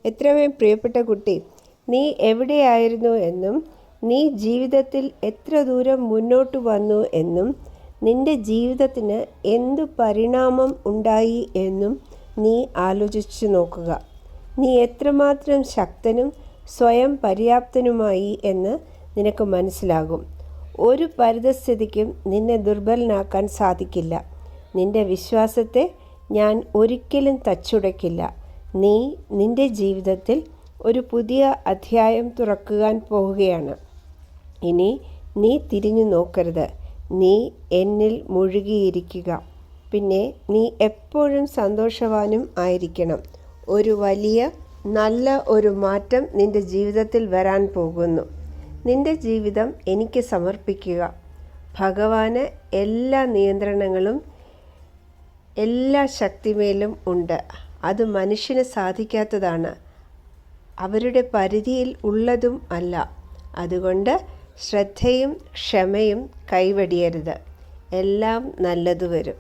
എത്രയും പ്രിയപ്പെട്ട കുട്ടി, നീ എവിടെയായിരുന്നു എന്നും നീ ജീവിതത്തിൽ എത്ര ദൂരം മുന്നോട്ട് വന്നു എന്നും നിന്റെ ജീവിതത്തിന് എന്തു പരിണാമം ഉണ്ടായി എന്നും നീ ആലോചിച്ചു നോക്കുക. നീ എത്രമാത്രം ശക്തനും സ്വയം പര്യാപ്തനുമായി എന്ന് നിനക്ക് മനസ്സിലാകും. ഒരു പരിതസ്ഥിതിക്കും നിന്നെ ദുർബലനാക്കാൻ സാധിക്കില്ല. നിന്റെ വിശ്വാസത്തെ ഞാൻ ഒരിക്കലും തച്ചുടയ്ക്കില്ല. നീ നിന്റെ ജീവിതത്തിൽ ഒരു പുതിയ അധ്യായം തുറക്കുവാൻ പോവുകയാണ്. ഇനി നീ തിരിഞ്ഞു നോക്കരുത്. നീ എന്നിൽ മുഴുകിയിരിക്കുക. പിന്നെ നീ എപ്പോഴും സന്തോഷവാനും ആയിരിക്കണം. ഒരു വലിയ നല്ല ഒരു മാറ്റം നിന്റെ ജീവിതത്തിൽ വരാൻ പോകുന്നു. നിന്റെ ജീവിതം എനിക്ക് സമർപ്പിക്കുക. ഭഗവാന് എല്ലാ നിയന്ത്രണങ്ങളും എല്ലാ ശക്തിമേലും ഉണ്ട്. അത് മനുഷ്യന് സാധിക്കാത്തതാണ്, അവരുടെ പരിധിയിൽ ഉള്ളതും അല്ല. അതുകൊണ്ട് ശ്രദ്ധയും ക്ഷമയും കൈവെടിയരുത്. എല്ലാം നല്ലതു വരും.